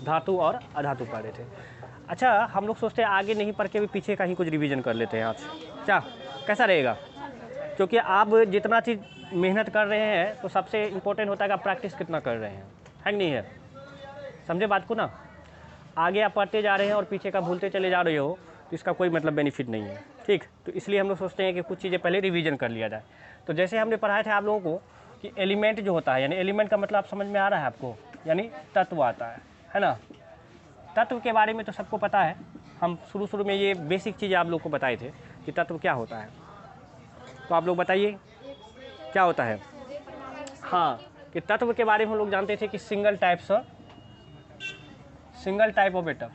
धातु और अधातु पढ़ रहे थे। अच्छा, हम लोग सोचते हैं आगे नहीं पढ़ के भी पीछे का ही कुछ रिवीजन कर लेते हैं आज, क्या कैसा रहेगा? क्योंकि आप जितना चीज़ मेहनत कर रहे हैं तो सबसे इम्पोर्टेंट होता है कि आप प्रैक्टिस कितना कर रहे हैं, है कि नहीं है? समझे बात को ना? आगे आप पढ़ते जा रहे हैं और पीछे का भूलते चले जा रहे हो तो इसका कोई मतलब बेनिफिट नहीं है, ठीक? तो इसलिए हम लोग सोचते हैं कि कुछ चीज़ें पहले रिवीजन कर लिया जाए। तो जैसे हमने पढ़ाया था आप लोगों को कि एलिमेंट जो होता है, यानी एलिमेंट का मतलब आप समझ में आ रहा है आपको, यानी तत्व आता है ना? तत्व के बारे में तो सबको पता है, हम शुरू में ये बेसिक चीज़ें आप लोग को बताए थे कि तत्व क्या होता है। तो आप लोग बताइए क्या होता है? हाँ, कि तत्व के बारे में हम लोग जानते थे कि सिंगल टाइप ऑफ एटम,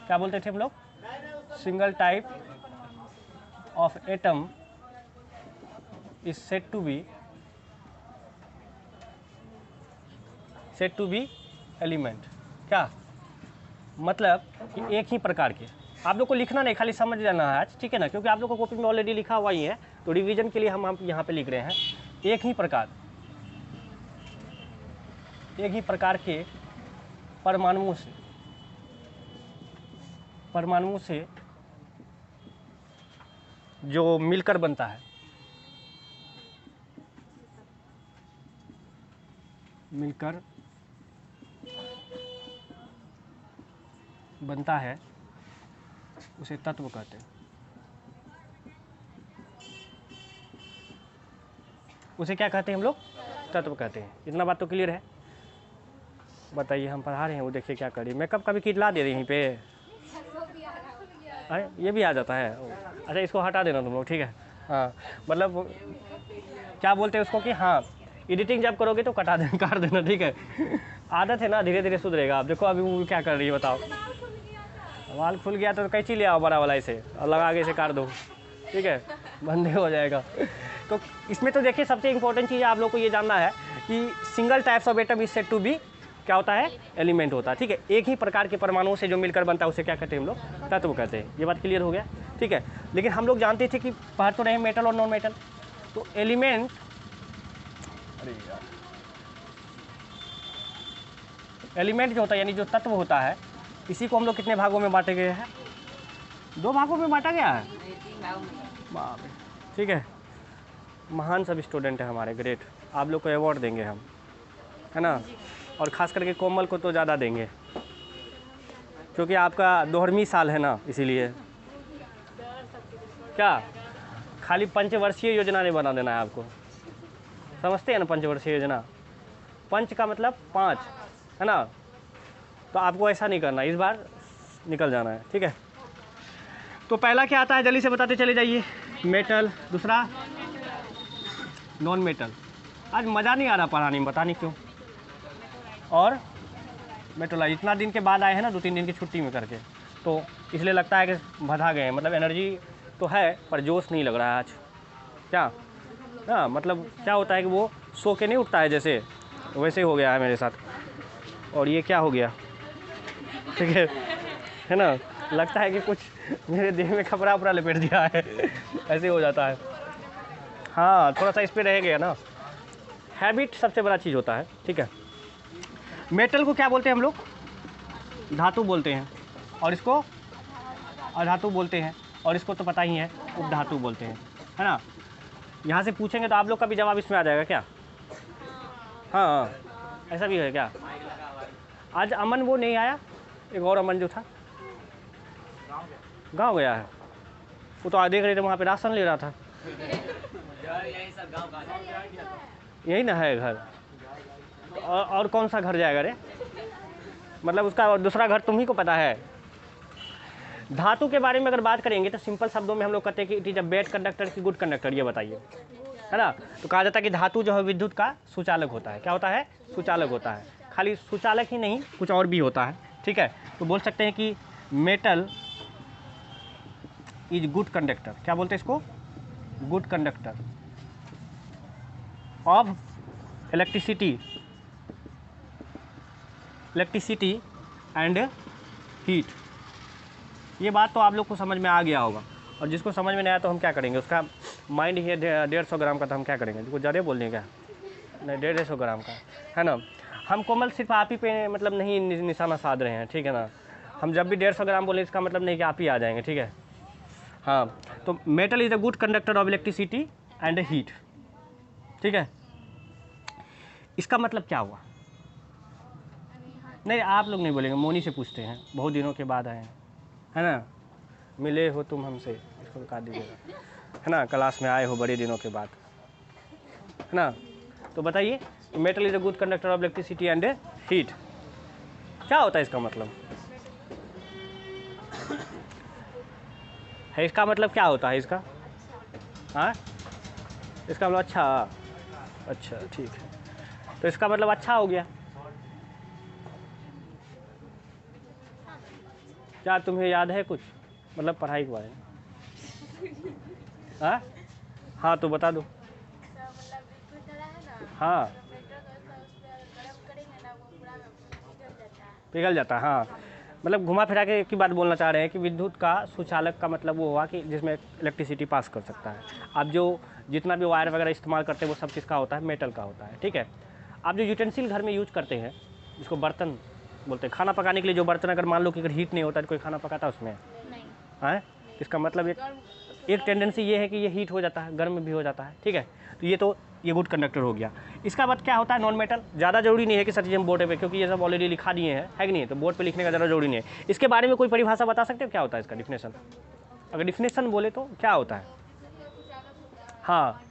क्या बोलते थे हम लोग? Single type of atom is said to be element. क्या मतलब कि एक ही प्रकार के, आप लोग को लिखना नहीं, खाली समझ जाना है आज, ठीक है ना? क्योंकि आप लोग को कॉपी में ऑलरेडी लिखा हुआ ही है, तो रिवीजन के लिए हम यहाँ पे लिख रहे हैं। एक ही प्रकार के परमाणुओं से जो मिलकर बनता है, उसे तत्व कहते हैं। उसे क्या कहते हैं हम लोग? तत्व कहते हैं। इतना बात तो क्लियर है? बताइए, हम पढ़ा रहे हैं, वो देखिए क्या करिए, मेकअप का भी किट ला दे रही यहीं पे। अरे ये भी आ जाता है? अच्छा, इसको हटा देना तुम लोग, ठीक है? हाँ, मतलब क्या बोलते हैं उसको कि हाँ, एडिटिंग जब करोगे तो काट देना, ठीक है? आदत है ना, धीरे धीरे सुधरेगा। आप देखो अभी वो क्या कर रही है, बताओ। वाल खुल गया तो कैंची ले आओ बड़ा वाला इसे और लगा के इसे काट दो, ठीक है? बंद हो जाएगा। तो इसमें तो देखिए सबसे इंपॉर्टेंट चीज़ आप लोग को ये जानना है कि single types of atom is said to be क्या होता है? एलिमेंट होता है, ठीक है? एक ही प्रकार के परमाणुओं से जो मिलकर बनता है उसे क्या कहते हैं हम लोग? तत्व कहते हैं। ये बात क्लियर हो गया, ठीक है? लेकिन हम लोग जानते थे कि पढ़ तो रहे मेटल और नॉन मेटल, तो एलिमेंट, एलिमेंट जो होता है यानी जो तत्व होता है, इसी को हम लोग कितने भागों में बांटे गए हैं? 2 भागों में बांटा गया है। बाप रे, ठीक है? महान सब स्टूडेंट है हमारे, ग्रेट। आप लोग को अवार्ड देंगे हम, है ना? और ख़ास करके कोमल को तो ज़्यादा देंगे क्योंकि आपका 12वीं साल है ना, इसीलिए। क्या खाली पंचवर्षीय योजना नहीं बना देना है आपको? समझते हैं ना पंचवर्षीय योजना? पंच का मतलब 5, है ना? तो आपको ऐसा नहीं करना, इस बार निकल जाना है, ठीक है? तो पहला क्या आता है जल्दी से बताते चले जाइए। मेटल, दूसरा नॉन मेटल। आज मज़ा नहीं आ रहा पढ़ाने में, पता नहीं क्यों। और मेटल इतना दिन के बाद आए हैं ना, 2-3 दिन की छुट्टी में करके, तो इसलिए लगता है कि भधा गए हैं। मतलब एनर्जी तो है पर जोश नहीं लग रहा है आज। क्या? हाँ, मतलब क्या होता है कि वो सो के नहीं उठता है जैसे, वैसे हो गया है मेरे साथ। और ये क्या हो गया, ठीक है ना? लगता है कि कुछ मेरे देह में कपड़ा उपड़ा लपेट दिया है ऐसे हो जाता है। हाँ, थोड़ा सा इस पर रह गया ना। हैबिट सबसे बड़ा चीज़ होता है, ठीक है? मेटल को क्या बोलते हैं हम लोग? धातु बोलते हैं, और इसको अधातु बोलते हैं, और इसको तो पता ही है उपधातु बोलते हैं, है ना? यहाँ से पूछेंगे तो आप लोग का भी जवाब इसमें आ जाएगा क्या? हाँ, ऐसा भी है क्या? आज अमन वो नहीं आया, एक और अमन जो था गांव गया है, वो तो देख रहे थे वहाँ पे राशन ले रहा था। यही ना है घर, और कौन सा घर जाएगा रे? मतलब उसका दूसरा घर तुम ही को पता है। धातु के बारे में अगर बात करेंगे तो सिंपल शब्दों में हम लोग कहते हैं कि it is a bad conductor की गुड कंडक्टर, ये बताइए, है ना? तो कहा जाता है कि धातु जो है विद्युत का सुचालक होता है। क्या होता है? सुचालक होता है। खाली सुचालक ही नहीं, कुछ और भी होता है, ठीक है? तो बोल सकते हैं कि मेटल इज गुड कंडक्टर। क्या बोलते हैं इसको? Good conductor of electricity and heat. ये बात तो आप लोग को समझ में आ गया होगा, और जिसको समझ में नहीं आया तो हम क्या करेंगे, उसका माइंड ही है 150 ग्राम का, तो हम क्या करेंगे? कुछ ज़्यादा बोल दें क्या? नहीं, 150 ग्राम का, है ना? हम कोमल सिर्फ आप ही पे मतलब नहीं निशाना साध रहे हैं, ठीक है ना। हम जब भी 150 ग्राम बोले इसका मतलब नहीं कि आप ही आ जाएंगे, ठीक है। हाँ, तो metal is a good conductor of electricity and heat, ठीक है। इसका मतलब क्या हुआ? नहीं आप लोग नहीं बोलेंगे, मोनी से पूछते हैं, बहुत दिनों के बाद आए हैं, है ना। मिले हो तुम हमसे, इसको काट दीजिएगा, है ना। क्लास में आए हो बड़े दिनों के बाद, है ना। तो बताइए, metal is a good conductor of electricity and heat, क्या होता है इसका मतलब? है इसका मतलब क्या होता है इसका? हाँ, इसका मतलब अच्छा ठीक है, तो इसका मतलब अच्छा हो गया। क्या तुम्हें याद है कुछ, मतलब पढ़ाई के बारे में? हाँ हाँ, तो बता दो। हाँ, पिघल जाता है, हाँ। मतलब घुमा फिरा के एक ही बात बोलना चाह रहे हैं कि विद्युत का सुचालक का मतलब वो हुआ कि जिसमें इलेक्ट्रिसिटी पास कर सकता है। अब जो जितना भी वायर वगैरह इस्तेमाल करते हैं वो सब किसका होता है? मेटल का होता है, ठीक है। आप जो यूटेंसिल घर में यूज करते हैं, जिसको बर्तन बोलते हैं, खाना पकाने के लिए जो बर्तन, अगर मान लो कि अगर हीट नहीं होता तो कोई खाना पकाता उसमें? है। इसका मतलब एक टेंडेंसी ये है कि ये हीट हो जाता है, गर्म भी हो जाता है, ठीक है। तो ये गुड कंडक्टर हो गया। इसका बाद क्या होता है? Non metal. ज़्यादा जरूरी नहीं है कि सर जी हम बोर्ड पे, क्योंकि ये सब ऑलरेडी लिखा दिए हैं, है कि नहीं, तो बोर्ड पे लिखने का ज़्यादा जरूरी नहीं है। इसके बारे में कोई परिभाषा बता सकते हो क्या होता है इसका डिफिनेशन? अगर डिफिनेशन बोले तो क्या होता है? हाँ,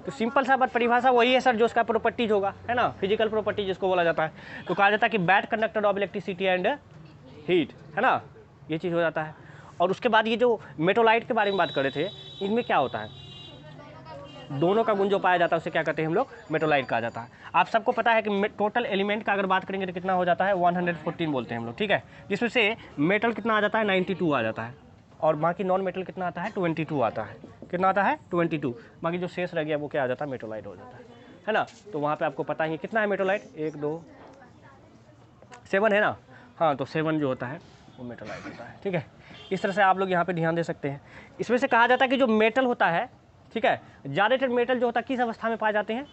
तो सिंपल सा बात परिभाषा वही है सर जो उसका प्रॉपर्टीज होगा, है ना, फिजिकल प्रॉपर्टीज जिसको बोला जाता है। तो कहा जाता है कि bad conductor of electricity and heat, है ना, ये चीज़ हो जाता है। और उसके बाद ये जो मेटोलाइट के बारे में बात कर रहे थे, इनमें क्या होता है? दोनों का गुण जो पाया जाता है उसे क्या कहते हैं हम लोग? मेटोलाइट कहा जाता है। आप सबको पता है कि टोटल एलिमेंट का अगर बात करेंगे तो कितना हो जाता है? 114 बोलते हैं हम लोग, ठीक है। जिसमें से मेटल कितना आ जाता है? 92 आ जाता है, और बाकी नॉन मेटल कितना आता है? 22 आता है। कितना आता है? 22। बाकी जो शेष रह गया वो क्या आ जाता है? मेटोलाइट हो जाता है ना। तो वहाँ पे आपको पता ही कितना है मेटोलाइट, 1 2 7 है ना। हाँ, तो 7 जो होता है वो मेटोलाइट होता है, ठीक है। इस तरह से आप लोग यहाँ पे ध्यान दे सकते हैं। इसमें से कहा जाता है कि जो मेटल होता है, ठीक है, ज़्यादातर मेटल जो होता है किस अवस्था में पाए जाते हैं?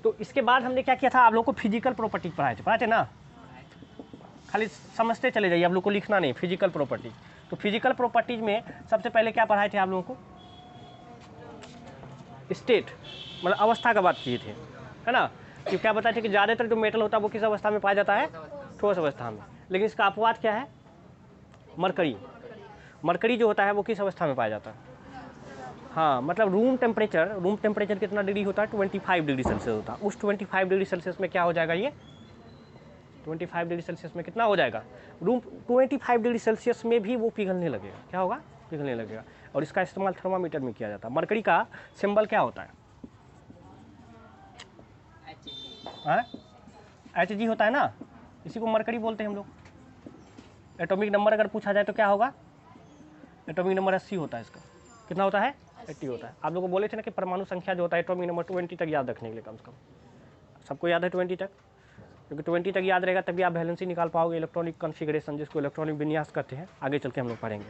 तो इसके बाद हमने क्या किया था? आप लोग को फिजिकल प्रॉपर्टी पढ़ाए थे ना, खाली समझते चले जाइए, आप लोग को लिखना नहीं, फिजिकल प्रॉपर्टी। तो फिजिकल प्रॉपर्टीज में सबसे पहले क्या पढ़ाए थे आप लोगों को? स्टेट, मतलब अवस्था का बात किए थे, है ना। कि क्या बताए थे कि ज़्यादातर जो मेटल होता है वो किस अवस्था में पाया जाता है? ठोस अवस्था में। लेकिन इसका अपवाद क्या है? मरकरी। मरकरी जो होता है वो किस अवस्था में पाया जाता है? हाँ, मतलब रूम टेम्परेचर कितना डिग्री होता है? 25 डिग्री सेल्सियस होता है। उस 25 डिग्री सेल्सियस में क्या हो जाएगा? ये 25 डिग्री सेल्सियस में कितना हो जाएगा? रूम 25 डिग्री सेल्सियस में भी वो पिघलने लगेगा। क्या होगा? पिघलने लगेगा। और इसका इस्तेमाल थर्मामीटर में किया जाता है। मरकरी का सिंबल क्या होता है? Hg होता है ना, इसी को मरकरी बोलते हैं हम लोग। एटॉमिक नंबर अगर पूछा जाए तो क्या होगा? एटॉमिक नंबर 80 होता है इसका। कितना होता है? 80 होता है। आप लोगों को बोले थे ना कि परमाणु संख्या जो होता है एटॉमिक नंबर 20 तक याद रखने के लिए, कम से कम सबको याद है 20 तक, क्योंकि 20 तक याद रहेगा तभी आप वैलेंसी निकाल पाओगे, इलेक्ट्रॉनिक कॉन्फ़िगरेशन जिसको इलेक्ट्रॉनिक विन्यास कहते हैं। आगे चल के हम लोग पढ़ेंगे।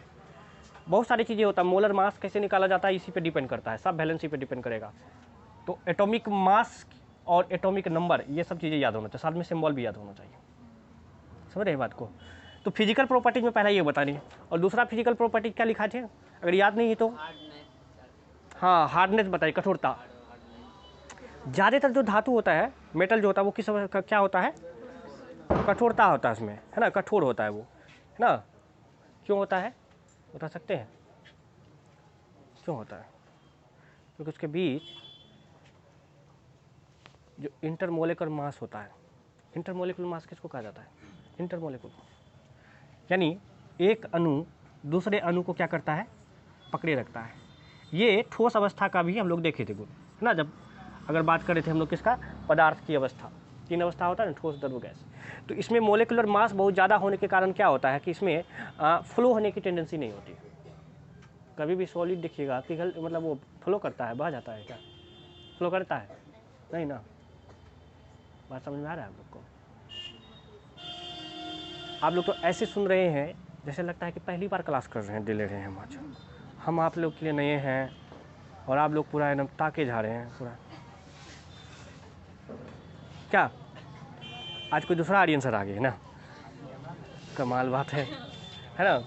बहुत सारी चीज़ें होता है। मोलर मास कैसे निकाला जाता है इसी पे डिपेंड करता है, सब वैलेंसी पे डिपेंड करेगा। तो एटॉमिक मास और एटॉमिक नंबर ये सब चीज़ें याद होना चाहिए, साथ में सिंबल भी याद होना चाहिए। समझ रहे हैं बात को? तो फिजिकल प्रॉपर्टीज में पहला ये बतानी है। और दूसरा फिजिकल प्रॉपर्टी क्या लिखा थे अगर याद नहीं है तो? हाँ, हार्डनेस बताइए, कठोरता। ज़्यादातर जो धातु होता है, मेटल जो होता है वो किस क्या होता है? कठोरता होता है उसमें, है ना, कठोर होता है वो, है ना। क्यों होता है बता सकते हैं क्यों होता है? क्योंकि उसके बीच जो इंटरमोलिकुलर मास होता है, इंटरमोलिकुलर मास किसको कहा जाता है? इंटरमोलिकुलर, यानी एक अणु दूसरे अणु को क्या करता है? पकड़े रखता है। ये ठोस अवस्था का भी हम लोग देखे थे गुण, है ना, जब अगर बात कर रहे थे हम लोग किसका? पदार्थ की अवस्था। 3 अवस्था होता है ना, ठोस, द्रव, गैस। तो इसमें मोलिकुलर मास बहुत ज़्यादा होने के कारण क्या होता है कि इसमें फ्लो होने की टेंडेंसी नहीं होती। कभी भी सॉलिड देखिएगा पिघल, मतलब वो फ्लो करता है, बह जाता है क्या? फ्लो करता है नहीं ना। बात समझ में आ रहा है आप लोग को? आप लोग तो ऐसे सुन रहे हैं जैसे लगता है कि पहली बार क्लास कर रहे हैं, ले रहे हैं हम। आज हम आप लोग के लिए नए हैं और आप लोग पूरा एकदम ताके जा रहे हैं पूरा। क्या आज कोई दूसरा ऑडियंस आ गया है ना, कमाल बात है ना।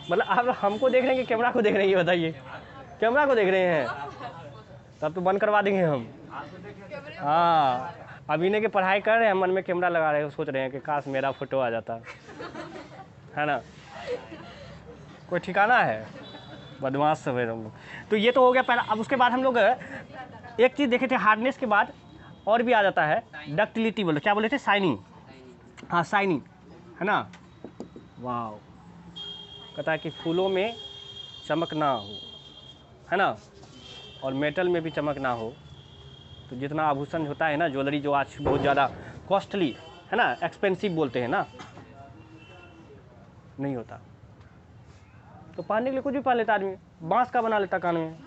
मतलब आप हमको देख रहे हैं कि कैमरा को देख रहे हैं, ये बताइए। कैमरा को देख रहे हैं, तब तो बंद करवा देंगे हम। हाँ, अब इन्हें की पढ़ाई कर रहे हैं, मन में कैमरा लगा रहे हैं, सोच रहे हैं कि काश मेरा फोटो आ जाता है ना। कोई ठिकाना है, बदमाश सब है हम लोग। तो ये तो हो गया पहला। अब उसके बाद हम लोग एक चीज़ देखे थे, हार्डनेस के बाद और भी आ जाता है डक्टिलिटी। बोलो क्या बोले थे? शाइनिंग। हाँ, शाइनिंग है ना। वाह, कहता है कि फूलों में चमक ना हो, है ना, और मेटल में भी चमक ना हो। तो जितना आभूषण होता है ना, ज्वेलरी जो आज बहुत ज़्यादा कॉस्टली है ना, एक्सपेंसिव बोलते हैं ना, नहीं होता। तो पहनने के लिए कुछ भी पहन लेता आदमी। बांस का बना लेता कान में,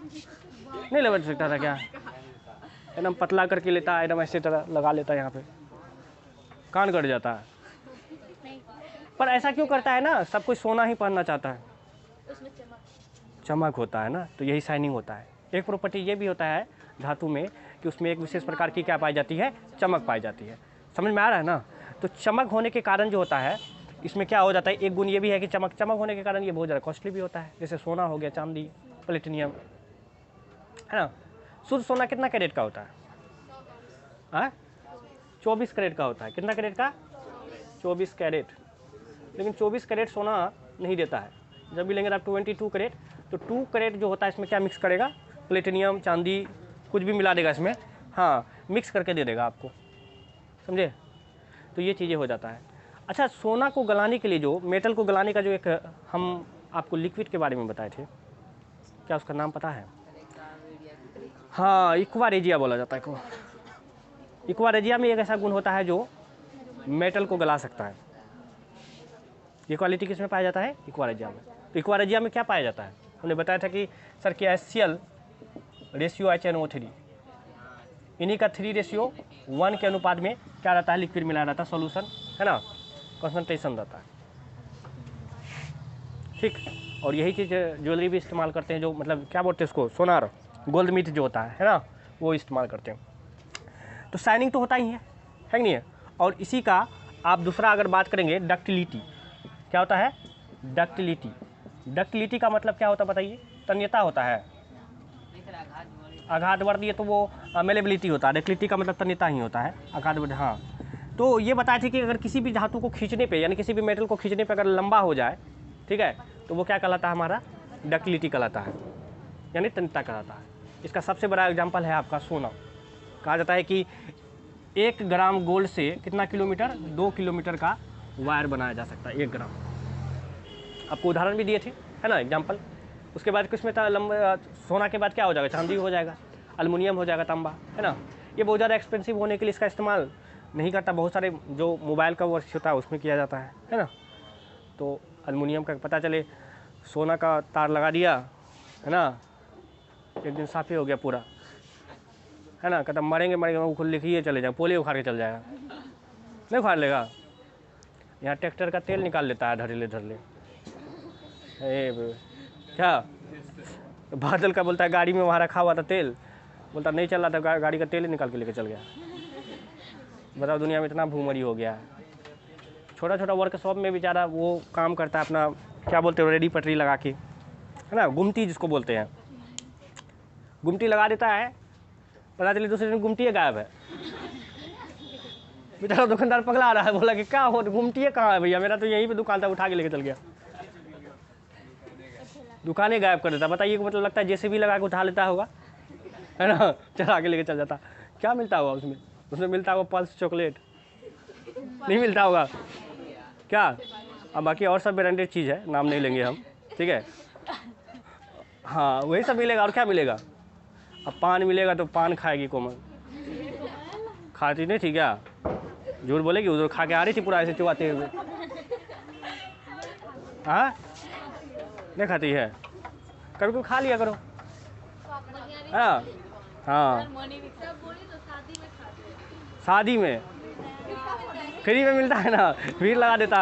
नहीं लगा सकता था क्या? एकदम पतला करके लेता, एकदम ऐसे तरह लगा लेता, यहाँ पे कान कट जाता है। पर ऐसा क्यों करता है ना? सब कोई सोना ही पहनना चाहता है, उसमें चमक होता है ना, तो यही शाइनिंग होता है। एक प्रॉपर्टी ये भी होता है धातु में कि उसमें एक विशेष प्रकार की क्या पाई जाती है? चमक पाई जाती है। समझ में आ रहा है ना? तो चमक होने के कारण जो होता है, इसमें क्या हो जाता है, एक गुण ये भी है कि चमक होने के कारण ये बहुत ज़्यादा कॉस्टली भी होता है। जैसे सोना हो गया, चांदी, प्लेटिनियम, है ना। शुद्ध सोना कितना कैरेट का होता है? 24 कैरेट का होता है। कितना कैरेट का? 24 कैरेट। लेकिन 24 कैरेट सोना नहीं देता है। जब भी लेंगे आप 22 कैरेट, तो 2 कैरेट जो होता है इसमें क्या मिक्स करेगा? प्लेटिनियम, चांदी, कुछ भी मिला देगा इसमें, हाँ, मिक्स करके दे देगा आपको, समझे। तो ये चीज़ें हो जाता है। अच्छा, सोना को गलाने के लिए, जो मेटल को गलाने का जो एक हम आपको लिक्विड के बारे में बताए थे, क्या उसका नाम पता है? हाँ, इक्वारेजिया बोला जाता है। इक्वारेजिया में एक ऐसा गुण होता है जो मेटल को गला सकता है। ये क्वालिटी किस में पाया जाता है? इक्वारेजिया में। तो इक्वारेजिया में क्या पाया जाता है? हमने बताया था कि सर कि HCl रेशियो HNO3, इन्हीं का 3:1 के अनुपात में क्या रहता है? लिक्विड मिलाया रहता है, सॉल्यूशन, है ना, कंसंट्रेशन रहता है, ठीक। और यही चीज़ ज्वेलरी भी इस्तेमाल करते हैं, जो मतलब क्या बोलते हैं उसको, सोनार, गोल्ड मीट जो होता है ना, वो इस्तेमाल करते हैं। तो शाइनिंग तो होता ही है कि नहीं है। और इसी का आप दूसरा अगर बात करेंगे, डक्टिलिटी। क्या होता है? डक्टिलिटी। डक्टिलिटी का मतलब क्या होता है बताइए? तन्यता होता है। आघातवर्ती, तो वो मेलेबिलिटी होता है। डक्टिलिटी का मतलब तन्यता ही होता है, आघातवर्ती। हाँ, तो ये बताया था कि अगर किसी भी धातु को खींचने पे, यानी किसी भी मेटल को खींचने पे अगर लंबा हो जाए, ठीक है, तो वो क्या कहलाता है? हमारा डक्टिलिटी कहलाता है, यानी तन्यता कहलाता है। इसका सबसे बड़ा एग्जाम्पल है आपका सोना। कहा जाता है कि 1 ग्राम गोल्ड से कितना किलोमीटर? 2 किलोमीटर का वायर बनाया जा सकता है, 1 ग्राम। आपको उदाहरण भी दिए थे, है ना, एग्जाम्पल। उसके बाद किसमें था? लंबा सोना के बाद क्या हो जाएगा? चांदी हो जाएगा, एल्युमिनियम हो जाएगा, तांबा, है ना। ये बहुत ज़्यादा एक्सपेंसिव होने के लिए इसका इस्तेमाल नहीं करता। बहुत सारे जो मोबाइल का वर्क होता है उसमें किया जाता है ना। तो एल्युमिनियम का पता चले, सोना का तार लगा दिया, है ना, एक दिन साफे हो गया पूरा, है ना, कहता मरेंगे वो खुद लिखिए चले जाए, पोले उखाड़ के चल जाएगा, नहीं उखाड़ लेगा। यहाँ ट्रैक्टर का तेल निकाल लेता है धड़ल्ले धड़ल्ले। क्या बादल का बोलता है गाड़ी में वहाँ रखा हुआ था तेल, बोलता नहीं चल रहा था, गाड़ी का तेल ही निकाल के लेके चल गया। बताओ, दुनिया में इतना भूमरी हो गया है। छोटा छोटा वर्कशॉप में बेचारा वो काम करता है अपना, क्या बोलते हैं, रेडी पटरी लगा के, है ना, गुमटी जिसको बोलते हैं, गुमटी लगा देता है, पता चले दूसरे दिन गुमटी गायब है। बेचारा दुकानदार पगला रहा है, बोला कि क्या हो, गुमटी कहाँ है भैया, मेरा तो यहीं पे दुकान था, उठा के लेके चल गया। दुकानें गायब कर देता। बताइए, मतलब लगता है जैसे भी लगा के उठा लेता होगा, है ना, चला के लेके चल जाता। क्या मिलता होगा उसमें? उसमें मिलता होगा पल्स चॉकलेट, नहीं मिलता होगा क्या? अब बाकी और सब ब्रांडेड चीज़ है, नाम नहीं लेंगे हम, ठीक है। हाँ, वही सब मिलेगा, और क्या मिलेगा? अब पान मिलेगा तो पान खाएगी कोमल, खाती नहीं थी क्या? झूठ बोलेगी, उधर खा के आ रही थी पूरा ऐसे चुवाते हुए। हाँ, नहीं खाती है, कभी कभी खा लिया करो। हाँ हाँ, शादी में फ्री में मिलता है ना, भीड़ लगा देता।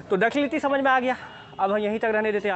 तो डक्टिलिटी समझ में आ गया। अब हम यहीं तक रहने देते हैं।